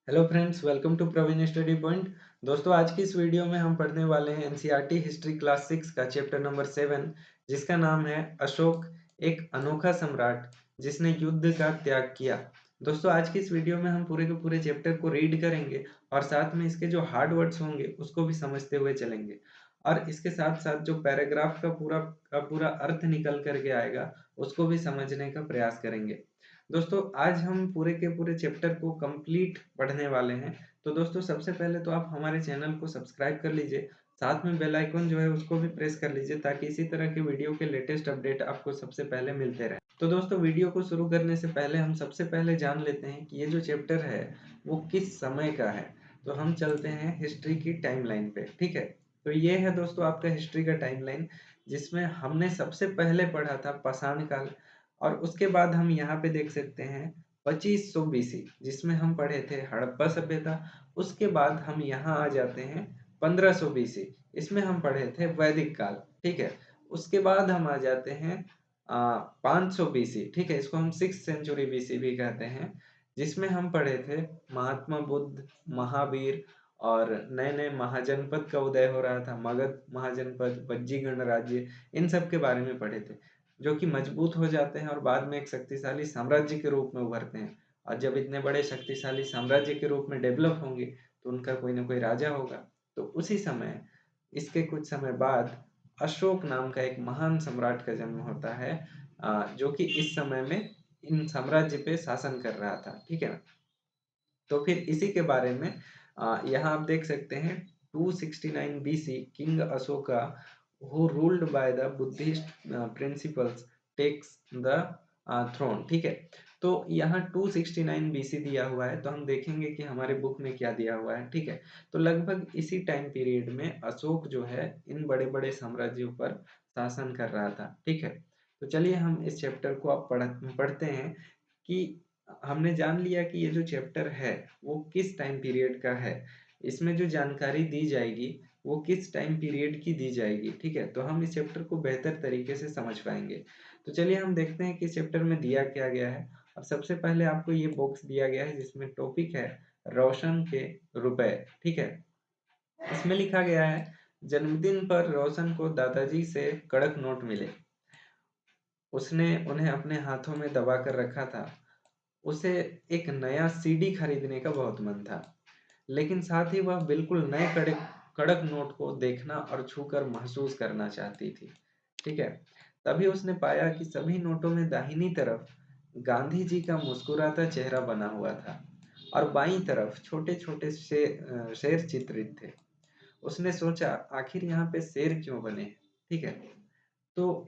Hello friends, welcome to Praveen study point. दोस्तों, आज की इस वीडियो में हम पढ़ने वाले हैं एनसीईआरटी हिस्ट्री क्लास 6 का चैप्टर नंबर 7, जिसका नाम है अशोक, एक अनोखा सम्राट जिसने युद्ध का त्याग किया। दोस्तों, आज की इस वीडियो में हम पूरे के पूरे चैप्टर को रीड करेंगे और साथ में इसके जो हार्ड वर्ड्स होंगे उसको भी समझते हुए चलेंगे, और इसके साथ साथ जो पैराग्राफ का पूरा अर्थ निकल करके आएगा उसको भी समझने का प्रयास करेंगे। दोस्तों, आज हम पूरे के पूरे चैप्टर को कंप्लीट पढ़ने वाले हैं। तो दोस्तों, सबसे पहले तो आप हमारे चैनल को सब्सक्राइब कर लीजिए, साथ में बेल आइकन जो है उसको भी प्रेस कर लीजिए ताकि इसी तरह के वीडियो के लेटेस्ट अपडेट आपको सबसे पहले मिलते रहे। तो दोस्तों, वीडियो को शुरू करने से पहले हम सबसे पहले जान लेते हैं कि ये जो चैप्टर है वो किस समय का है। तो हम चलते हैं हिस्ट्री की टाइमलाइन पे, ठीक है। तो ये है दोस्तों आपका हिस्ट्री का टाइमलाइन, जिसमें हमने सबसे पहले पढ़ा था पाषाण काल, और उसके बाद हम यहाँ पे देख सकते हैं 2500 बीसी, जिसमें हम पढ़े थे हड़प्पा सभ्यता। उसके बाद हम यहाँ आ जाते हैं 1500 बीसी, इसमें हम पढ़े थे वैदिक काल, ठीक है। उसके बाद हम आ जाते हैं 500 बीसी, ठीक है, इसको हम 6th सेंचुरी बीसी भी कहते हैं, जिसमें हम पढ़े थे महात्मा बुद्ध, महावीर, और नए नए महाजनपद का उदय हो रहा था, मगध महाजनपद, वज्जी गणराज्य, इन सब के बारे में पढ़े थे, जो कि मजबूत हो जाते हैं और बाद में एक शक्तिशाली साम्राज्य के रूप में उभरते हैं। और जब इतने बड़े शक्तिशाली साम्राज्य के रूप में डेवलप होंगे तो उनका कोई ना कोई राजा होगा। तो उसी समय, इसके कुछ समय बाद, अशोक नाम का एक महान सम्राट का जन्म होता है, जो कि इस समय में इन साम्राज्य पे शासन कर रहा था, ठीक है ना। तो फिर इसी के बारे में यहाँ आप देख सकते हैं 269 BC king Ashoka who ruled by the Buddhist principles takes the throne, ठीक है। तो यहाँ 269 बीसी दिया हुआ है, तो हम देखेंगे कि हमारे बुक में क्या दिया हुआ है, ठीक है। तो लगभग इसी टाइम पीरियड में अशोक जो है इन बड़े बड़े साम्राज्यों पर शासन कर रहा था, ठीक है। तो चलिए हम इस चैप्टर को अब पढ़ते हैं कि हमने जान लिया कि ये जो चैप्टर है वो किस टाइम पीरियड का है, इसमें जो जानकारी दी जाएगी वो किस टाइम पीरियड की दी जाएगी, ठीक है। तो हम इस चैप्टर को बेहतर तरीके से समझ पाएंगे। तो चलिए हम देखते हैं कि इस चैप्टर में दिया क्या गया है। अब सबसे पहले आपको ये बॉक्स दिया गया है जिसमें टॉपिक है रोशन के रुपए, ठीक है। इसमें लिखा गया है, जन्मदिन पर रोशन को दादाजी से कड़क नोट मिले। उसने उन्हें अपने हाथों में दबा कर रखा था। उसे एक नया सीडी खरीदने का बहुत मन था, लेकिन साथ ही वह बिल्कुल नए कड़क कड़क नोट को देखना और छूकर महसूस करना चाहती थी, ठीक है। तभी उसने पाया कि सभी नोटों में दाहिनी तरफ गांधी जी का मुस्कुराता चेहरा बना हुआ था और बाईं तरफ छोटे छोटे शेर चित्रित थे। उसने सोचा, आखिर यहाँ पे शेर क्यों बने हैं, ठीक है। तो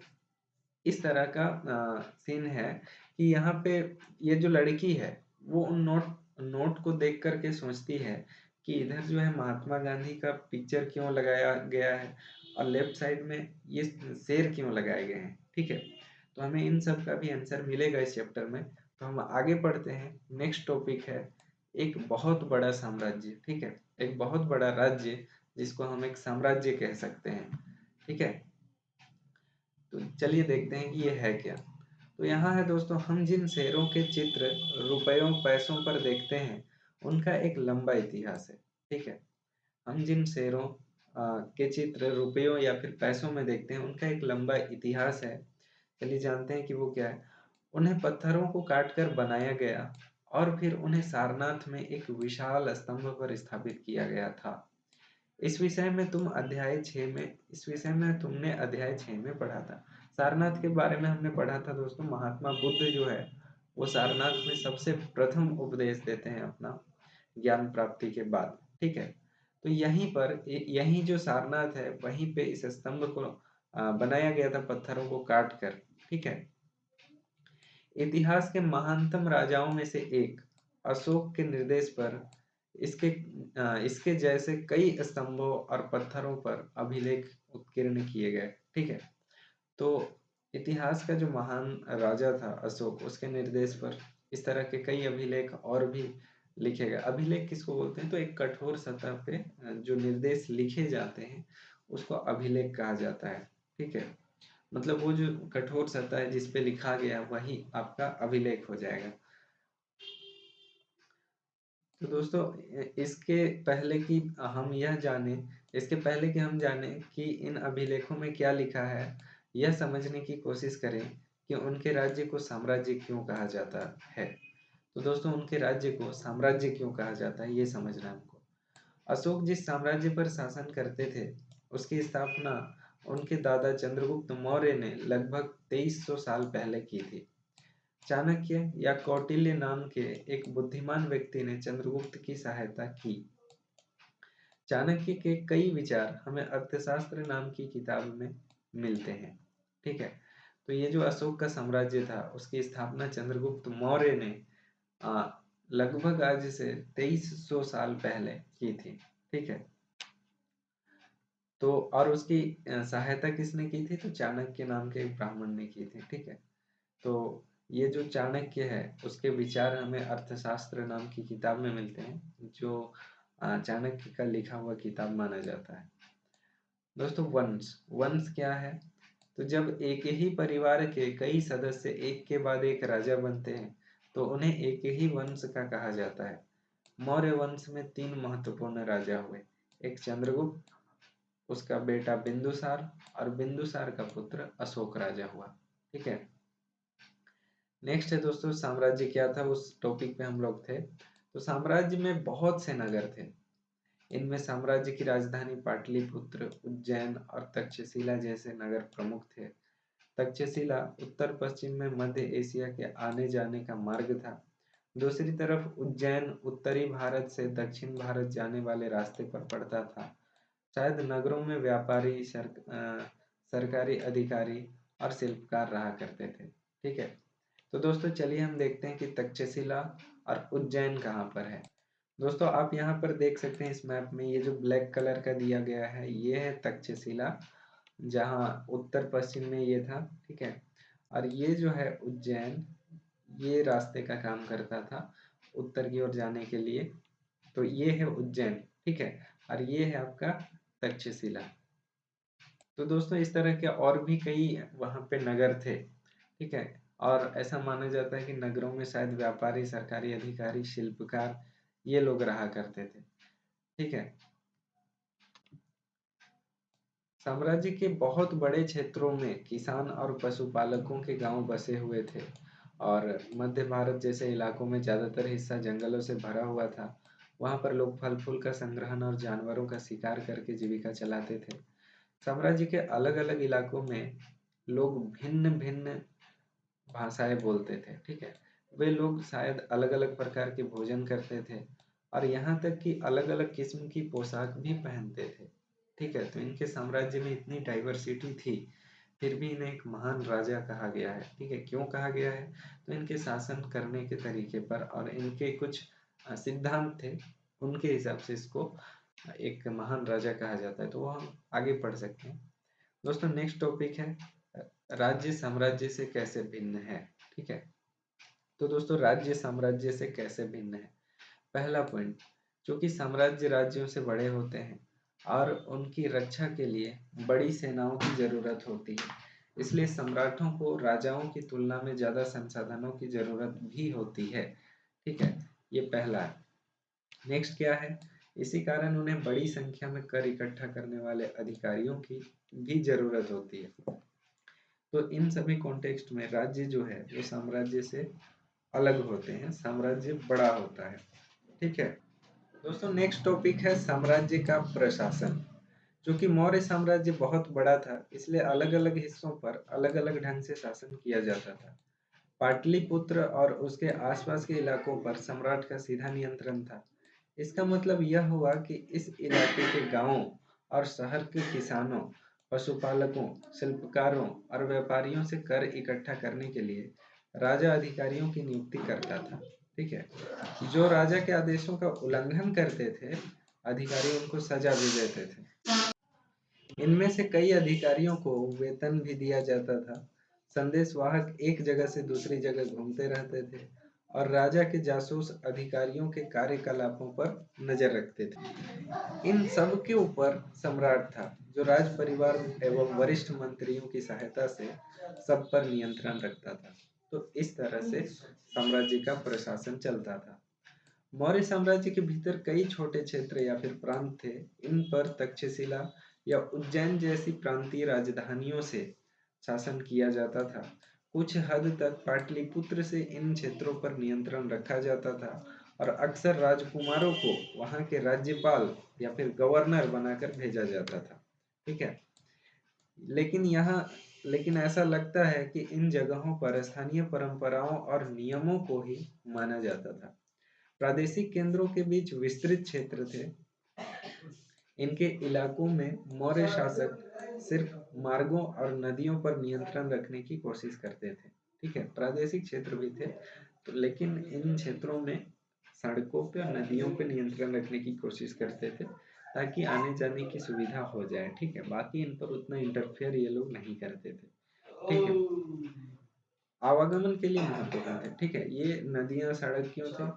इस तरह का सीन है कि यहाँ पे ये जो लड़की है वो उन नोट नोट को देख करके सोचती है कि इधर जो है महात्मा गांधी का पिक्चर क्यों लगाया गया है और लेफ्ट साइड में ये शेर क्यों लगाए गए हैं, ठीक है। तो हमें इन सब का भी आंसर मिलेगा इस चैप्टर में। तो हम आगे पढ़ते हैं। नेक्स्ट टॉपिक है एक बहुत बड़ा साम्राज्य, ठीक है, एक बहुत बड़ा राज्य जिसको हम एक साम्राज्य कह सकते हैं, ठीक है। तो चलिए देखते हैं कि ये है क्या। तो यहाँ है दोस्तों, हम जिन शेरों के चित्र रुपयों पैसों पर देखते हैं उनका एक लंबा इतिहास है, ठीक है। हम जिन शेरों के चित्र रुपयों या फिर पैसों में देखते हैं उनका एक लंबा इतिहास है। चलिए जानते हैं कि वो क्या है। उन्हें पत्थरों को काट कर बनाया गया और फिर उन्हें सारनाथ में एक विशाल स्तंभ पर स्थापित किया गया था। इस विषय में तुमने अध्याय 6 में पढ़ा था। सारनाथ के बारे में हमने पढ़ा था दोस्तों। महात्मा बुद्ध जो है वो सारनाथ में सबसे प्रथम उपदेश देते हैं अपना, ज्ञान प्राप्ति के बाद, ठीक है। तो यहीं पर यही जो सारनाथ है वहीं पे इस स्तंभ को बनाया गया था पत्थरों को काट कर, ठीक है। इतिहास के महानतम राजाओं में से एक अशोक के निर्देश पर इसके जैसे कई स्तंभों और पत्थरों पर अभिलेख उत्कीर्ण किए गए, ठीक है। तो इतिहास का जो महान राजा था अशोक, उसके निर्देश पर इस तरह के कई अभिलेख और भी लिखे गए। अभिलेख किसको बोलते हैं? तो एक कठोर सतह पे जो निर्देश लिखे जाते हैं उसको अभिलेख कहा जाता है, ठीक है। मतलब वो जो कठोर सतह है जिस पे लिखा गया वही आपका अभिलेख हो जाएगा। तो दोस्तों इसके पहले कि हम यह जाने इसके पहले कि हम जाने कि इन अभिलेखों में क्या लिखा है, यह समझने की कोशिश करें कि उनके राज्य को साम्राज्य क्यों कहा जाता है। तो दोस्तों उनके राज्य को साम्राज्य क्यों कहा जाता है, ये समझना है हमको। अशोक जिस साम्राज्य पर शासन करते थे, उसकी स्थापना उनके दादा चंद्रगुप्त मौर्य ने लगभग 2300 साल पहले की थी। चाणक्य या कौटिल्य नाम के एक बुद्धिमान व्यक्ति ने चंद्रगुप्त की सहायता की। चाणक्य के कई विचार हमें अर्थशास्त्र नाम की किताब में मिलते हैं। ठीक है, तो ये जो अशोक का साम्राज्य था उसकी स्थापना चंद्रगुप्त मौर्य ने लगभग आज से 2300 साल पहले की थी। ठीक है, तो और उसकी सहायता किसने की थी, तो चाणक्य नाम के एक ब्राह्मण ने की थी। ठीक है, तो ये जो चाणक्य है उसके विचार हमें अर्थशास्त्र नाम की किताब में मिलते हैं, जो चाणक्य का लिखा हुआ किताब माना जाता है। दोस्तों वंश वंश क्या है, तो जब एक ही परिवार के कई सदस्य एक के बाद एक राजा बनते हैं तो उन्हें एक ही वंश का कहा जाता है। मौर्य वंश में 3 महत्वपूर्ण राजा हुए, एक चंद्रगुप्त, उसका बेटा बिंदुसार और बिंदुसार का पुत्र अशोक राजा हुआ। ठीक है, नेक्स्ट है दोस्तों साम्राज्य क्या था, उस टॉपिक पे हम लोग थे। तो साम्राज्य में बहुत से नगर थे। इनमें साम्राज्य की राजधानी पाटलिपुत्र, उज्जैन और तक्षशिला जैसे नगर प्रमुख थे। तक्षशिला उत्तर पश्चिम में मध्य एशिया के आने जाने का मार्ग था। दूसरी तरफ उज्जैन उत्तरी भारत से दक्षिण भारत जाने वाले रास्ते पर पड़ता था। शायद नगरों में व्यापारी, सरकारी अधिकारी और शिल्पकार रहा करते थे। ठीक है, तो दोस्तों चलिए हम देखते हैं कि तक्षशिला और उज्जैन कहाँ पर है। दोस्तों आप यहाँ पर देख सकते हैं इस मैप में, ये जो ब्लैक कलर का दिया गया है ये है तक्षशिला, जहाँ उत्तर पश्चिम में ये था। ठीक है, और ये जो है उज्जैन, ये रास्ते का काम करता था उत्तर की ओर जाने के लिए। तो ये है उज्जैन। ठीक है, और ये है आपका तक्षशिला। तो दोस्तों इस तरह के और भी कई वहाँ पे नगर थे। ठीक है, और ऐसा माना जाता है कि नगरों में शायद व्यापारी, सरकारी अधिकारी, शिल्पकार ये लोग रहा करते थे। ठीक है, साम्राज्य के बहुत बड़े क्षेत्रों में किसान और पशुपालकों के गांव बसे हुए थे और मध्य भारत जैसे इलाकों में ज्यादातर हिस्सा जंगलों से भरा हुआ था। वहां पर लोग फल फूल का संग्रहण और जानवरों का शिकार करके जीविका चलाते थे। साम्राज्य के अलग अलग इलाकों में लोग भिन्न भिन्न भाषाएं बोलते थे। ठीक है, वे लोग शायद अलग अलग प्रकार के भोजन करते थे और यहाँ तक कि अलग अलग किस्म की पोशाक भी पहनते थे। ठीक है, तो इनके साम्राज्य में इतनी डाइवर्सिटी थी, फिर भी इन्हें एक महान राजा कहा गया है। ठीक है, क्यों कहा गया है, तो इनके शासन करने के तरीके पर और इनके कुछ सिद्धांत थे, उनके हिसाब से इसको एक महान राजा कहा जाता है। तो वो हम आगे पढ़ सकते हैं। दोस्तों नेक्स्ट टॉपिक है राज्य साम्राज्य से कैसे भिन्न है। ठीक है, तो दोस्तों राज्य साम्राज्य से कैसे भिन्न है। पहला पॉइंट, क्योंकि साम्राज्य राज्यों से बड़े होते हैं और उनकी रक्षा के लिए बड़ी सेनाओं की जरूरत होती है, इसलिए सम्राटों को राजाओं की तुलना में ज्यादा संसाधनों की जरूरत भी होती है। ठीक है, ये पहला है। नेक्स्ट क्या है, इसी कारण उन्हें बड़ी संख्या में कर इकट्ठा करने वाले अधिकारियों की भी जरूरत होती है। तो इन सभी कॉन्टेक्स्ट में राज्य जो है वो साम्राज्य से अलग होते हैं, साम्राज्य बड़ा होता है। ठीक है, दोस्तों नेक्स्ट टॉपिक है साम्राज्य का प्रशासन। क्योंकि मौर्य साम्राज्य बहुत बड़ा था, इसलिए अलग अलग हिस्सों पर अलग अलग ढंग से शासन किया जाता था। पाटलिपुत्र और उसके आसपास के इलाकों पर सम्राट का सीधा नियंत्रण था। इसका मतलब यह हुआ कि इस इलाके के गांवों और शहर के किसानों, पशुपालकों, शिल्पकारों और व्यापारियों से कर इकट्ठा करने के लिए राजा अधिकारियों की नियुक्ति करता था। ठीक है, जो राजा के आदेशों का उल्लंघन करते थे, अधिकारी उनको सजा भी देते थे। इनमें से कई अधिकारियों को वेतन भी दिया जाता था। संदेशवाहक एक जगह से दूसरी जगह घूमते रहते थे और राजा के जासूस अधिकारियों के कार्यकलापों पर नजर रखते थे। इन सब के ऊपर सम्राट था, जो राज परिवार एवं वरिष्ठ मंत्रियों की सहायता से सब पर नियंत्रण रखता था। तो इस तरह से साम्राज्य का प्रशासन चलता था। मौर्य साम्राज्य के भीतर कई छोटे क्षेत्र या फिर प्रांत थे। इन पर तक्षशिला या उज्जैन जैसी प्रांतीय राजधानियों से शासन किया जाता था। कुछ हद तक पाटलिपुत्र से इन क्षेत्रों पर नियंत्रण रखा जाता था और अक्सर राजकुमारों को वहां के राज्यपाल या फिर गवर्नर बनाकर भेजा जाता था। ठीक है। लेकिन ऐसा लगता है कि इन जगहों पर स्थानीय परंपराओं और नियमों को ही माना जाता था। प्रादेशिक केंद्रों के बीच विस्तृत क्षेत्र थे। इनके इलाकों में मौर्य शासक सिर्फ मार्गों और नदियों पर नियंत्रण रखने की कोशिश करते थे। ठीक है, प्रादेशिक क्षेत्र भी थे तो, लेकिन इन क्षेत्रों में सड़कों पे और नदियों पे नियंत्रण रखने की कोशिश करते थे ताकि आने जाने की सुविधा हो जाए। ठीक है, बाकी इन पर उतना इंटरफेयर ये लोग नहीं करते थे। ठीक है, आवागमन के लिए महत्वपूर्ण थे। ठीक है, ये नदियां सड़क क्यों थे?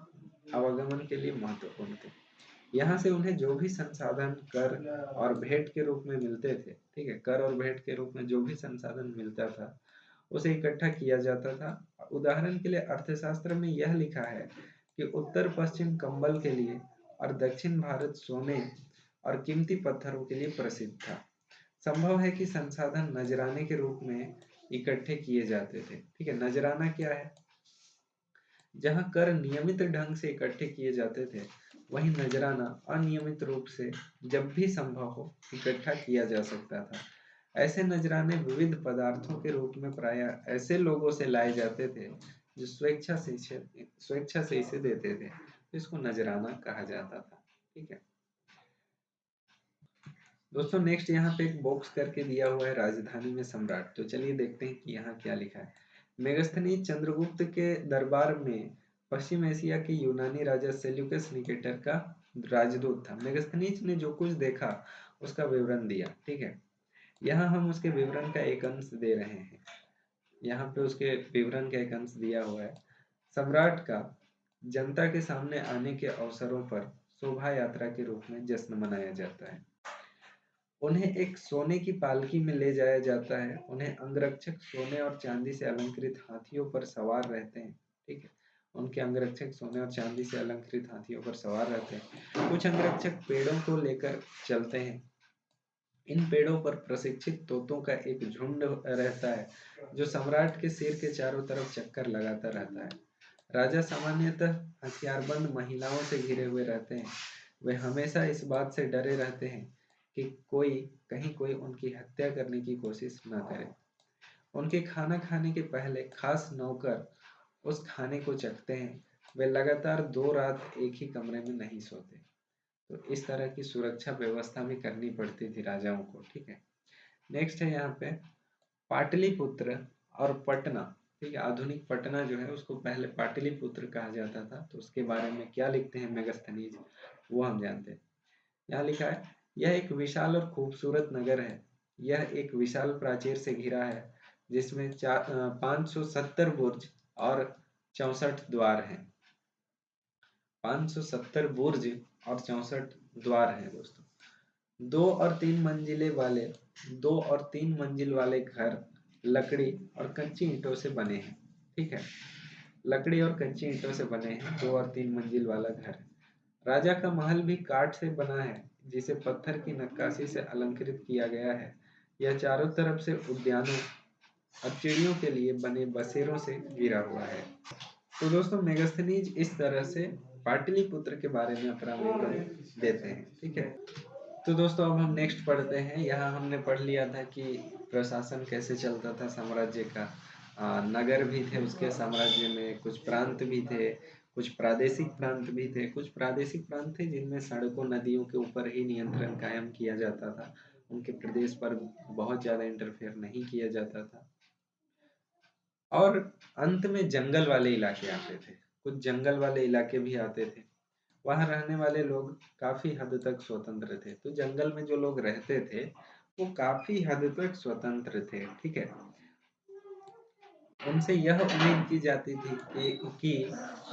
आवागमन के लिए महत्वपूर्ण थे। यहाँ से उन्हें जो भी संसाधन कर और भेंट के रूप में मिलते थे, ठीक है, कर और भेंट के रूप में जो भी संसाधन मिलता था उसे इकट्ठा किया जाता था। उदाहरण के लिए अर्थशास्त्र में यह लिखा है कि उत्तर पश्चिम कंबल के लिए और दक्षिण भारत सोने और कीमती पत्थरों के लिए प्रसिद्ध था। संभव है कि संसाधन नजराने के रूप में इकट्ठे किए जाते थे। ठीक है, नजराना क्या है? जहाँ कर नियमित ढंग से इकट्ठे किए जाते थे, वहीं नजराना अनियमित रूप से जब भी संभव हो इकट्ठा किया जा सकता था। ऐसे नजराने विविध पदार्थों के रूप में प्रायः ऐसे लोगों से लाए जाते थे जो स्वेच्छा से इसे देते थे, तो इसको नजराना कहा जाता था। ठीक है दोस्तों, नेक्स्ट यहाँ पे एक बॉक्स करके दिया हुआ है राजधानी में सम्राट। तो चलिए देखते हैं कि यहाँ क्या लिखा है। मेगस्थनीज चंद्रगुप्त के दरबार में पश्चिम एशिया के यूनानी राजा सेल्यूकस निकेटर का राजदूत था। मेगस्थनीज ने जो कुछ देखा उसका विवरण दिया। ठीक है, यहाँ हम उसके विवरण का एक अंश दे रहे हैं। यहाँ पे उसके विवरण का एक अंश दिया हुआ है। सम्राट का जनता के सामने आने के अवसरों पर शोभा यात्रा के रूप में जश्न मनाया जाता है। उन्हें एक सोने की पालकी में ले जाया जाता है। उन्हें अंगरक्षक सोने और चांदी से अलंकृत हाथियों पर सवार रहते हैं। ठीक है, उनके अंगरक्षक सोने और चांदी से अलंकृत हाथियों पर सवार रहते हैं। कुछ अंगरक्षक पेड़ों को लेकर चलते हैं। इन पेड़ों पर प्रशिक्षित तोतों का एक झुंड रहता है जो सम्राट के सिर के चारों तरफ चक्कर लगाता रहता है। राजा सामान्यतः हथियारबंद महिलाओं से घिरे हुए रहते हैं। वे हमेशा इस बात से डरे रहते हैं कि कहीं कोई उनकी हत्या करने की कोशिश न करे। उनके खाना खाने के पहले खास नौकर उस खाने को चखते हैं। वे लगातार 2 रात एक ही कमरे में नहीं सोते। तो इस तरह की सुरक्षा व्यवस्था भी करनी पड़ती थी राजाओं को। ठीक है, नेक्स्ट है यहाँ पे पाटलिपुत्र और पटना। ठीक है, आधुनिक पटना जो है उसको पहले पाटलिपुत्र कहा जाता था। तो उसके बारे में क्या लिखते हैं मेगस्थनीज, वो हम जानते हैं। यहाँ लिखा है, यह एक विशाल और खूबसूरत नगर है। यह एक विशाल प्राचीर से घिरा है जिसमें 570 बुर्ज और 64 द्वार हैं। 570 बुर्ज और 64 द्वार हैं दोस्तों। 2 और 3 मंजिल वाले घर लकड़ी और कच्ची ईंटों से बने हैं। ठीक है, लकड़ी और कच्ची ईंटों से बने हैं 2 और 3 मंजिल वाला घर। राजा का महल भी काठ से बना है जिसे पत्थर की नक्काशी से अलंकृत किया गया है। यह चारों तरफ से उद्यानों और चिड़ियों के लिए बने बसेरों से घिरा हुआ है। तो दोस्तों, मेगस्थनीज इस तरह से पाटलिपुत्र के बारे में अपना विवरण देते हैं। ठीक है, तो दोस्तों अब हम नेक्स्ट पढ़ते हैं। यहाँ हमने पढ़ लिया था कि प्रशासन कैसे चलता था साम्राज्य का। नगर भी थे उसके साम्राज्य में, कुछ प्रांत भी थे, कुछ प्रादेशिक प्रांत भी थे। कुछ प्रादेशिक प्रांत थे जिनमें सड़कों नदियों के ऊपर ही नियंत्रण कायम किया जाता था। उनके प्रदेश पर बहुत ज्यादा इंटरफेयर नहीं किया जाता था। और अंत में जंगल वाले इलाके आते थे। कुछ जंगल वाले इलाके भी आते थे। वहां रहने वाले लोग काफी हद तक स्वतंत्र थे। तो जंगल में जो लोग रहते थे वो काफी हद तक स्वतंत्र थे। ठीक है, उनसे यह उम्मीद की जाती थी कि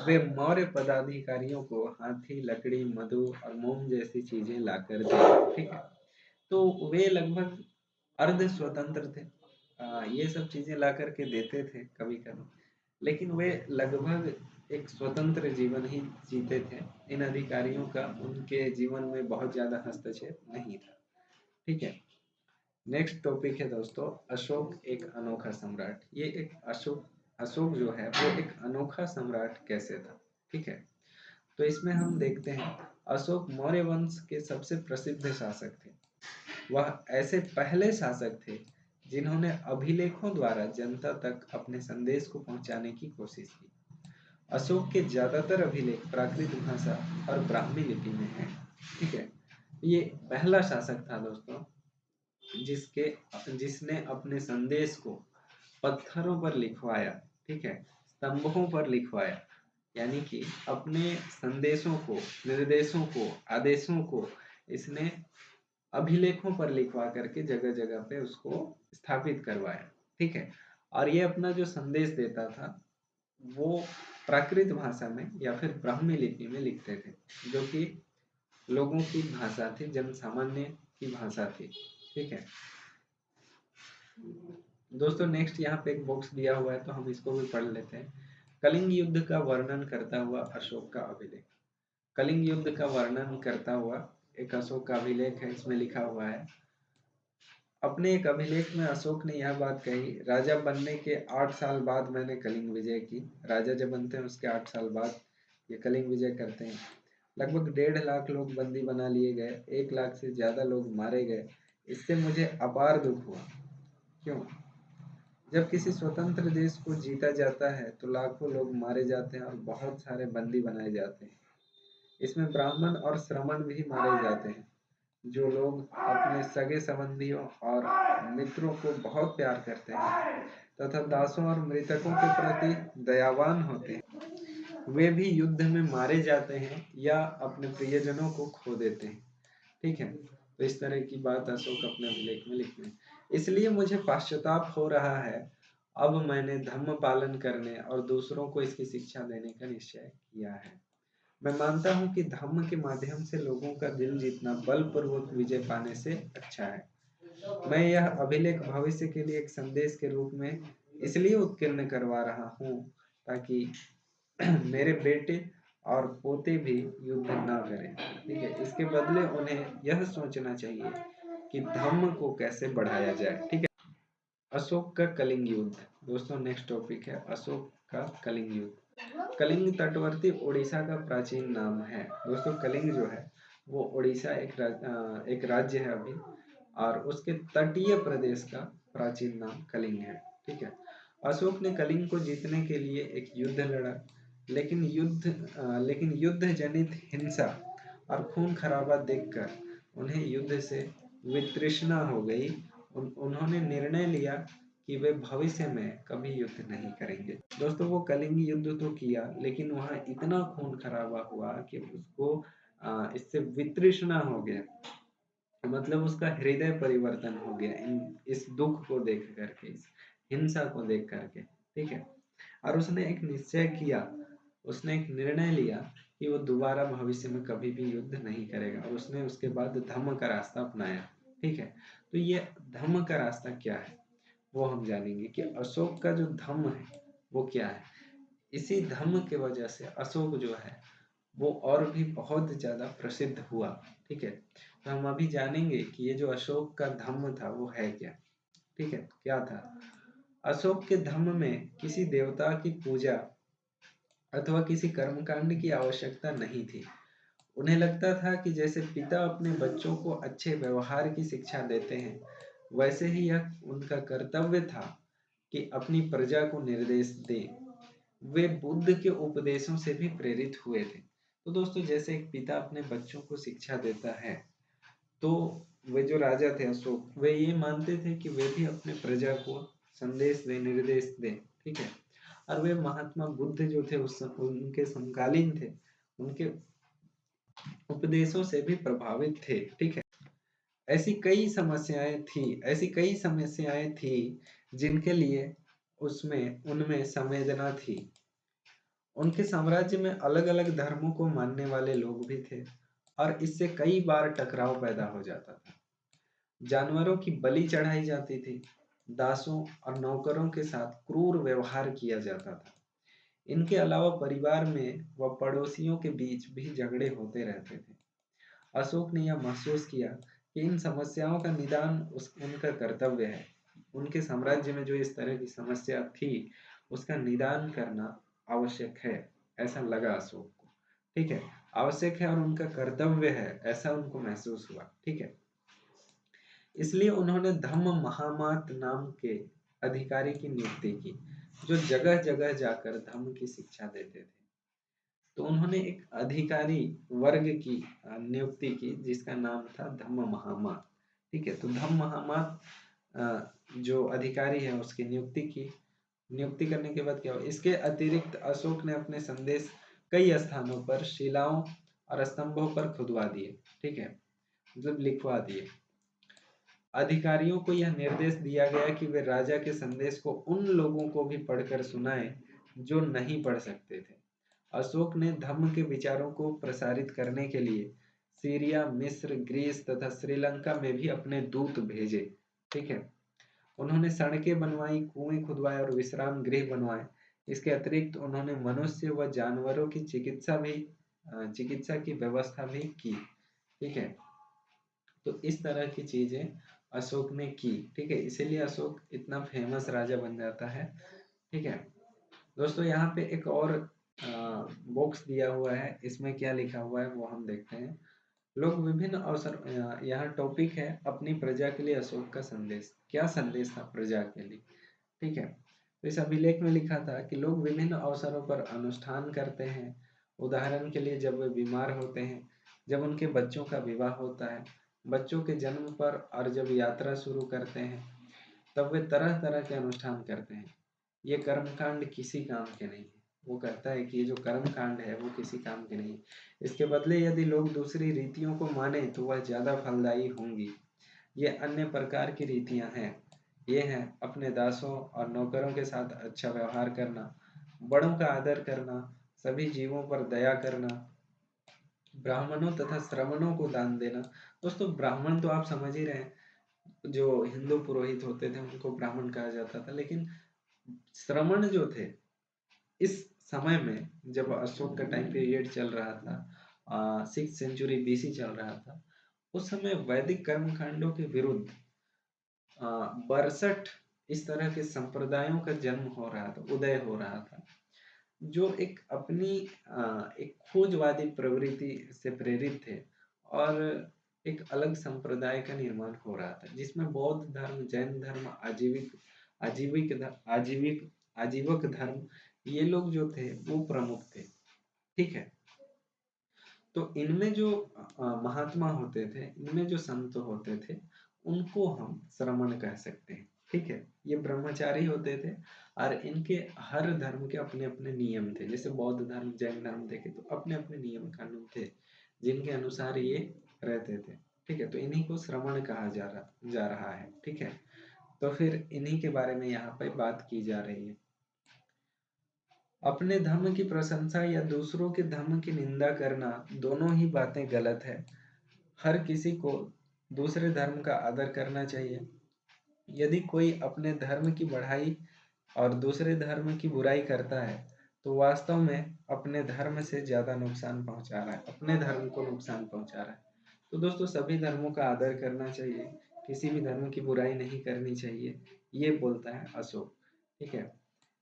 वे मौर्य पदाधिकारियों को हाथी, लकड़ी, मधु और मोम जैसी चीजें लाकर दें। ठीक है, तो वे लगभग अर्ध स्वतंत्र थे। ये सब चीजें ला करके देते थे कभी कभी, लेकिन वे लगभग एक स्वतंत्र जीवन ही जीते थे। इन अधिकारियों का उनके जीवन में बहुत ज़्यादा हस्तक्षेप नहीं था। ठीक है। नेक्स्ट टॉपिक है दोस्तों, अशोक एक अनोखा सम्राट। ये एक अशोक अशोक जो है वो एक अनोखा सम्राट कैसे था। ठीक है। तो इसमें हम देखते हैं, अशोक मौर्य वंश के सबसे प्रसिद्ध शासक थे। वह ऐसे पहले शासक थे जिन्होंने अभिलेखों द्वारा जनता तक अपने संदेश को पहुंचाने की कोशिश की। अशोक के ज्यादातर अभिलेख प्राकृत भाषा और ब्राह्मी लिपि में हैं। ठीक है। ये पहला शासक था दोस्तों जिसने अपने संदेश को पत्थरों पर लिखवाया। ठीक है। स्तंभों पर लिखवाया, यानी कि अपने संदेशों को, निर्देशों को, आदेशों को इसने अभिलेखों पर लिखवा करके जगह जगह पे उसको स्थापित करवाया। ठीक है। और ये अपना जो संदेश देता था वो प्राकृत भाषा में या फिर ब्राह्मी लिपि में लिखते थे, जो कि लोगों की भाषा थी, जन सामान्य की भाषा थी। ठीक है दोस्तों, नेक्स्ट यहाँ पे एक बॉक्स दिया हुआ है तो हम इसको भी पढ़ लेते हैं। कलिंग युद्ध का वर्णन करता हुआ अशोक का अभिलेख। कलिंग युद्ध का वर्णन करता हुआ एक अशोक का अभिलेख है। इसमें लिखा हुआ है, अपने एक अभिलेख में अशोक ने यह बात कही, राजा बनने के 8 साल बाद मैंने कलिंग विजय की। राजा जब बनते हैं उसके 8 साल बाद ये कलिंग विजय करते हैं। लगभग 1.5 लाख लोग बंदी बना लिए गए, 1 लाख से ज्यादा लोग मारे गए। इससे मुझे अपार दुख हुआ। क्यों? जब किसी स्वतंत्र देश को जीता जाता है तो लाखों लोग मारे जाते हैं और बहुत सारे बंदी बनाए जाते हैं। इसमें ब्राह्मण और श्रमण भी मारे जाते हैं, जो लोग अपने सगे संबंधियों और मित्रों को बहुत प्यार करते हैं तथा दासों और मृतकों के प्रति दयावान होते हैं, वे भी युद्ध में मारे जाते हैं या अपने प्रियजनों को खो देते हैं। ठीक है। तो इस तरह की बात अशोक अपने अभिलेख में लिखते हैं। इसलिए मुझे पश्चाताप हो रहा है, अब मैंने धर्म पालन करने और दूसरों को इसकी शिक्षा देने का निश्चय किया है। मैं मानता हूँ कि धर्म के माध्यम से लोगों का दिल जीतना बलपूर्वक विजय पाने से अच्छा है। मैं यह अभिलेख भविष्य के लिए एक संदेश के रूप में इसलिए उत्कीर्ण करवा रहा हूँ ताकि मेरे बेटे और पोते भी युद्ध न करें। ठीक है। इसके बदले उन्हें यह सोचना चाहिए कि धर्म को कैसे बढ़ाया जाए। ठीक है। अशोक का कलिंग युद्ध। दोस्तों नेक्स्ट टॉपिक है अशोक का कलिंग युद्ध। कलिंग तटवर्ती उड़ीसा का प्राचीन नाम है। दोस्तों कलिंग जो है वो उड़ीसा एक राज्य है अभी, और उसके तटीय प्रदेश का प्राचीन नाम कलिंग है। ठीक है। अशोक ने कलिंग को जीतने के लिए एक युद्ध लड़ा, लेकिन युद्ध जनित हिंसा और खून खराबा देखकर उन्हें युद्ध से वितृष्णा हो गई। उन्होंने निर्णय लिया कि वे भविष्य में कभी युद्ध नहीं करेंगे। दोस्तों वो कलिंग युद्ध तो किया, लेकिन वहां इतना खून खराबा हुआ कि उसको इससे वितृष्णा हो गया, मतलब उसका हृदय परिवर्तन हो गया इस दुख को देख करके, इस हिंसा को देख करके। ठीक है। और उसने एक निश्चय किया, उसने एक निर्णय लिया कि वो दोबारा भविष्य में कभी भी युद्ध नहीं करेगा, और उसने उसके बाद धम्म का रास्ता अपनाया। ठीक है। तो ये धम्म का रास्ता क्या है वो हम जानेंगे कि अशोक का जो धम्म है वो क्या है। इसी धम्म के वजह से अशोक जो है वो और भी बहुत ज्यादा प्रसिद्ध हुआ। ठीक है। तो हम अभी जानेंगे कि ये जो अशोक का धम्म था वो है क्या। ठीक है। क्या था? अशोक के धम्म में किसी देवता की पूजा अथवा किसी कर्मकांड की आवश्यकता नहीं थी। उन्हें लगता था कि जैसे पिता अपने बच्चों को अच्छे व्यवहार की शिक्षा देते हैं, वैसे ही यह उनका कर्तव्य था कि अपनी प्रजा को निर्देश दें। वे बुद्ध के उपदेशों से भी प्रेरित हुए थे। तो दोस्तों जैसे एक पिता अपने बच्चों को शिक्षा देता है, तो वे जो राजा थे अशोक, वे ये मानते थे कि वे भी अपने प्रजा को संदेश दें, निर्देश दें। ठीक है। और वे महात्मा बुद्ध जो थे उनके समकालीन थे, उनके उपदेशों से भी प्रभावित थे। ठीक है। ऐसी कई समस्याएं थी जिनके लिए उसमें उनमें संवेदना थी। उनके साम्राज्य में अलग अलग धर्मों को मानने वाले लोग भी थे, और इससे कई बार टकराव पैदा हो जाता था। जानवरों की बलि चढ़ाई जाती थी, दासों और नौकरों के साथ क्रूर व्यवहार किया जाता था। इनके अलावा परिवार में व पड़ोसियों के बीच भी झगड़े होते रहते थे। अशोक ने यह महसूस किया कि इन समस्याओं का निदान उनका कर्तव्य है। उनके साम्राज्य में जो इस तरह की समस्या थी उसका निदान करना आवश्यक है, ऐसा लगा अशोक को। ठीक है, आवश्यक है और उनका कर्तव्य है, ऐसा उनको महसूस हुआ। ठीक है, इसलिए उन्होंने धम्म महामात नाम के अधिकारी की नियुक्ति की, जो जगह जगह जाकर धम्म की शिक्षा देते थे। तो उन्होंने एक अधिकारी वर्ग की नियुक्ति की जिसका नाम था धम्म महामात। ठीक है, तो धम्म महामात जो अधिकारी है उसकी नियुक्ति की। नियुक्ति करने के बाद क्या हुआ, इसके अतिरिक्त अशोक ने अपने संदेश कई स्थानों पर शिलाओं और स्तंभों पर खुदवा दिए। ठीक है, मतलब लिखवा दिए। अधिकारियों को यह निर्देश दिया गया कि वे राजा के संदेश को उन लोगों को भी पढ़कर सुनाएं जो नहीं पढ़ सकते थे। अशोक ने धम्म के विचारों को प्रसारित करने के लिए सीरिया, मिस्र, ग्रीस तथा श्रीलंका में भी अपने दूत भेजे। ठीक है, उन्होंने सड़कें बनवाई, कुएं खुदवाए और विश्राम गृह बनवाए। इसके अतिरिक्त उन्होंने मनुष्य व जानवरों की चिकित्सा की व्यवस्था भी की। ठीक है, तो इस तरह की चीजें अशोक ने की। ठीक है, इसीलिए अशोक इतना फेमस राजा बन जाता है। ठीक है दोस्तों, यहाँ पे एक और बॉक्स दिया हुआ है, इसमें क्या लिखा हुआ है वो हम देखते हैं। लोग विभिन्न अवसर, यहाँ टॉपिक है अपनी प्रजा के लिए अशोक का संदेश। क्या संदेश था प्रजा के लिए? ठीक है, तो इस अभिलेख में लिखा था कि लोग विभिन्न अवसरों पर अनुष्ठान करते हैं। उदाहरण के लिए जब वे बीमार होते हैं, जब उनके बच्चों का विवाह होता है, बच्चों के जन्म पर, और जब यात्रा शुरू करते हैं, तब वे तरह तरह के अनुष्ठान करते हैं। ये कर्मकांड किसी काम के नहीं है। वो कहता है कि ये जो कर्मकांड है वो किसी काम के नहीं है। इसके बदले यदि लोग दूसरी रीतियों को माने तो वह ज्यादा फलदायी होंगी। ये अन्य प्रकार की रीतियां हैं। ये हैं अपने दासों और नौकरों के साथ अच्छा व्यवहार करना, बड़ों का आदर करना, सभी जीवों पर दया करना, ब्राह्मणों तथा श्रमणों को दान देना। दोस्तों, ब्राह्मण तो आप समझ ही रहे हैं, जो हिंदू पुरोहित होते थे उनको ब्राह्मण कहा जाता था। लेकिन श्रमण जो थे, इस समय में जब अशोक का टाइम पीरियड चल रहा था, 6th सेंचुरी BC चल रहा था, उस समय वैदिक कर्मकांडों के विरुद्ध 62 इस तरह के संप्रदायों का जन्म हो रहा था, उदय हो रहा था, जो एक अपनी एक खोजवादी प्रवृत्ति से प्रेरित थे और एक अलग संप्रदाय का निर्माण हो रहा था, जिसमें बौद्ध धर्म, जैन धर्म, आजीवक धर्म, ये लोग जो थे वो प्रमुख थे। ठीक है, तो इनमें जो महात्मा होते थे, इनमें जो संत होते थे, उनको हम श्रमण कह सकते हैं। ठीक है, ये ब्रह्मचारी होते थे और इनके हर धर्म के अपने अपने नियम थे। जैसे बौद्ध धर्म, जैन धर्म देखे तो अपने अपने नियम कानून थे जिनके अनुसार ये रहते थे। ठीक है, तो इन्हीं को श्रमण कहा जा रहा है। ठीक है, तो फिर इन्हीं के बारे में यहाँ पे बात की जा रही है। अपने धर्म की प्रशंसा या दूसरों के धर्म की निंदा करना, दोनों ही बातें गलत है। हर किसी को दूसरे धर्म का आदर करना चाहिए। यदि कोई अपने धर्म की बढ़ाई और दूसरे धर्म की बुराई करता है तो वास्तव में अपने धर्म से ज्यादा नुकसान पहुंचा रहा है, अपने धर्म को नुकसान पहुंचा रहा है। तो दोस्तों, सभी धर्मों का आदर करना चाहिए, किसी भी धर्म की बुराई नहीं करनी चाहिए, ये बोलता है अशोक। ठीक है,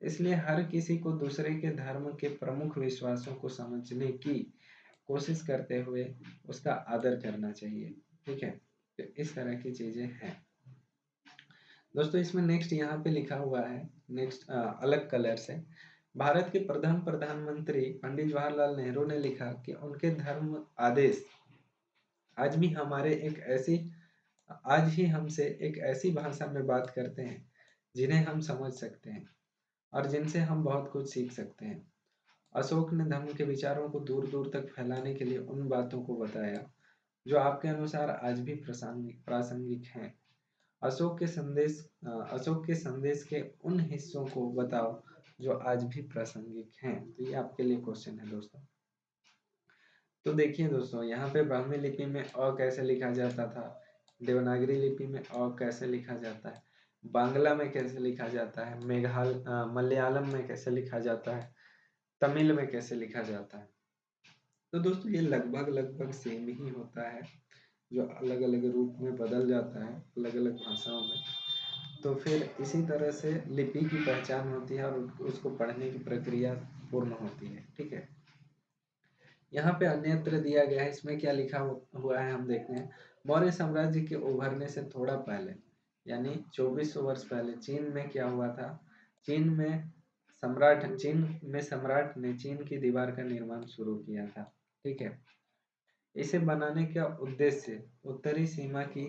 इसलिए हर किसी को दूसरे के धर्म के प्रमुख विश्वासों को समझने की कोशिश करते हुए उसका आदर करना चाहिए। ठीक है, तो इस तरह की चीजें हैं दोस्तों। इसमें नेक्स्ट यहाँ पे लिखा हुआ है, नेक्स्ट अलग कलर से, भारत के प्रथम प्रधानमंत्री पंडित जवाहरलाल नेहरू ने लिखा कि उनके धर्म आदेश आज भी आज ही हमसे एक ऐसी भाषा में बात करते हैं जिन्हें हम समझ सकते हैं और जिनसे हम बहुत कुछ सीख सकते हैं। अशोक ने धर्म के विचारों को दूर दूर तक फैलाने के लिए उन बातों को बताया जो आपके अनुसार आज भी प्रासंगिक हैं। अशोक के संदेश के उन हिस्सों को बताओ जो आज भी प्रासंगिक हैं। तो ये आपके लिए क्वेश्चन है दोस्तों। तो देखिए दोस्तों, यहाँ पे ब्राह्मी लिपि में अ कैसे लिखा जाता था, देवनागरी लिपि में अ कैसे लिखा जाता है, बांग्ला में कैसे लिखा जाता है, मलयालम में कैसे लिखा जाता है, तमिल में कैसे लिखा जाता है। तो दोस्तों ये लगभग लगभग सेम ही होता है, जो अलग अलग रूप में बदल जाता है अलग अलग भाषाओं में। तो फिर इसी तरह से लिपि की पहचान होती है और उसको पढ़ने की प्रक्रिया पूर्ण होती है। ठीक है, यहाँ पे अन्यत्र दिया गया है, इसमें क्या लिखा हुआ है हम देखते हैं। मौर्य साम्राज्य के उभरने से थोड़ा पहले यानी 2400 वर्ष पहले चीन में क्या हुआ था। चीन में सम्राट ने चीन की दीवार का निर्माण शुरू किया था। ठीक है, इसे बनाने का उद्देश्य उत्तरी सीमा की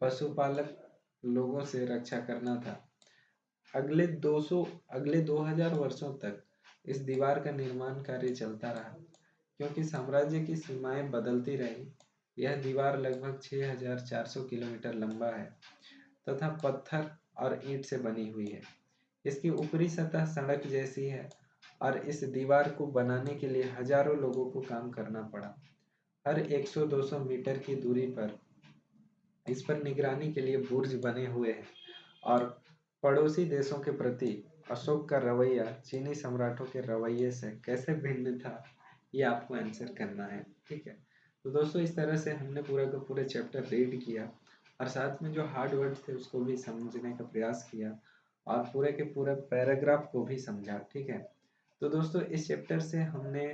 पशुपालक लोगों से रक्षा करना था। अगले 2000 वर्षों तक इस दीवार का निर्माण कार्य चलता रहा। क्योंकि साम्राज्य की सीमाएं बदलती रही, यह दीवार लगभग 6400 किलोमीटर लंबा है तथा पत्थर और ईंट से बनी हुई है। इसकी ऊपरी सतह सड़क जैसी है और इस दीवार को बनाने के लिए हजारों लोगों को काम करना पड़ा। हर 100-200 मीटर की दूरी पर इस पर निगरानी के लिए बुर्ज बने हुए हैं। और पड़ोसी देशों के प्रति अशोक का रवैया चीनी सम्राटों के रवैये से कैसे भिन्न था, ये आपको आंसर करना है। ठीक है, तो दोस्तों इस तरह से हमने पूरा का पूरा चैप्टर रीड किया और साथ में जो हार्ड वर्ड्स थे उसको भी समझने का प्रयास किया और पूरे के पूरे पैराग्राफ को भी समझा। ठीक है, तो दोस्तों इस चैप्टर से हमने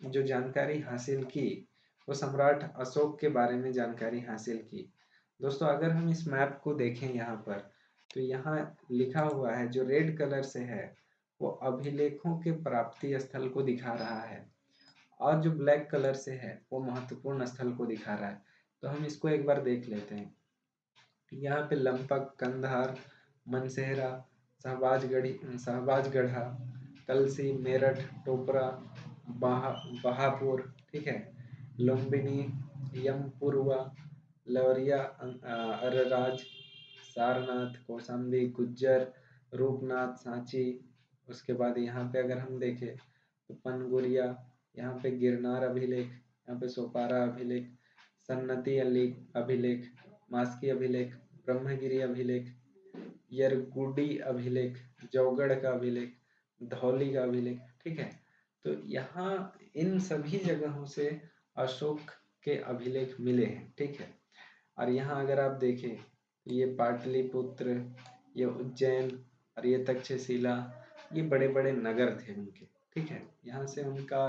जो जानकारी हासिल की वो सम्राट अशोक के बारे में जानकारी हासिल की। दोस्तों अगर हम इस मैप को देखें यहाँ पर, तो यहाँ लिखा हुआ है जो रेड कलर से है वो अभिलेखों के प्राप्ति स्थल को दिखा रहा है और जो ब्लैक कलर से है वो महत्वपूर्ण स्थल को दिखा रहा है। तो हम इसको एक बार देख लेते हैं। यहाँ पे लंपक, कंधार, मनसेहरा, शहबाजगढ़ा, कलसी, मेरठ, टोपरा, बहापुर, ठीक है, लुम्बिनी, यमपुरवा, लवरिया, अरराज, सारनाथ, कौशाम्बी, गुज्जर, रूपनाथ, सांची। उसके बाद यहाँ पे अगर हम देखें तो पनगुरिया, यहाँ पे गिरनार अभिलेख, यहाँ पे सोपारा अभिलेख, सन्नति अभिलेख, मास्की अभिलेख, ब्रह्मगिरी अभिलेख, यरगुडी अभिलेख, जौगढ़ का अभिलेख, धौली का अभिलेख। ठीक है, तो यहाँ इन सभी जगहों से अशोक के अभिलेख मिले हैं। ठीक है, और यहाँ अगर आप देखें ये पाटलिपुत्र, ये उज्जैन और ये तक्षशिला, ये बड़े बड़े नगर थे उनके। ठीक है, यहाँ से उनका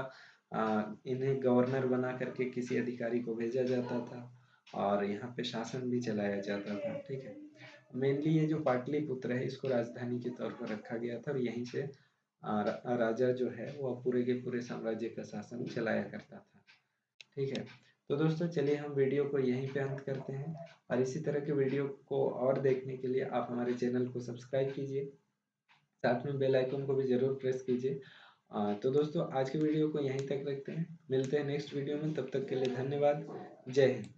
इन्हें गवर्नर बना करके किसी अधिकारी को भेजा जाता था और यहाँ पे शासन भी चलाया जाता था। ठीक है, मेनली ये जो पाटलिपुत्र है इसको राजधानी के तौर पर रखा गया था और यहीं से राजा जो है वो पूरे के पूरे साम्राज्य का शासन चलाया करता था। ठीक है, तो दोस्तों चलिए हम वीडियो को यहीं पे अंत करते हैं और इसी तरह के वीडियो को और देखने के लिए आप हमारे चैनल को सब्सक्राइब कीजिए, साथ में बेल आइकन को भी ज़रूर प्रेस कीजिए। तो दोस्तों आज के वीडियो को यहीं तक रखते हैं, मिलते हैं नेक्स्ट वीडियो में, तब तक के लिए धन्यवाद। जय हिंद।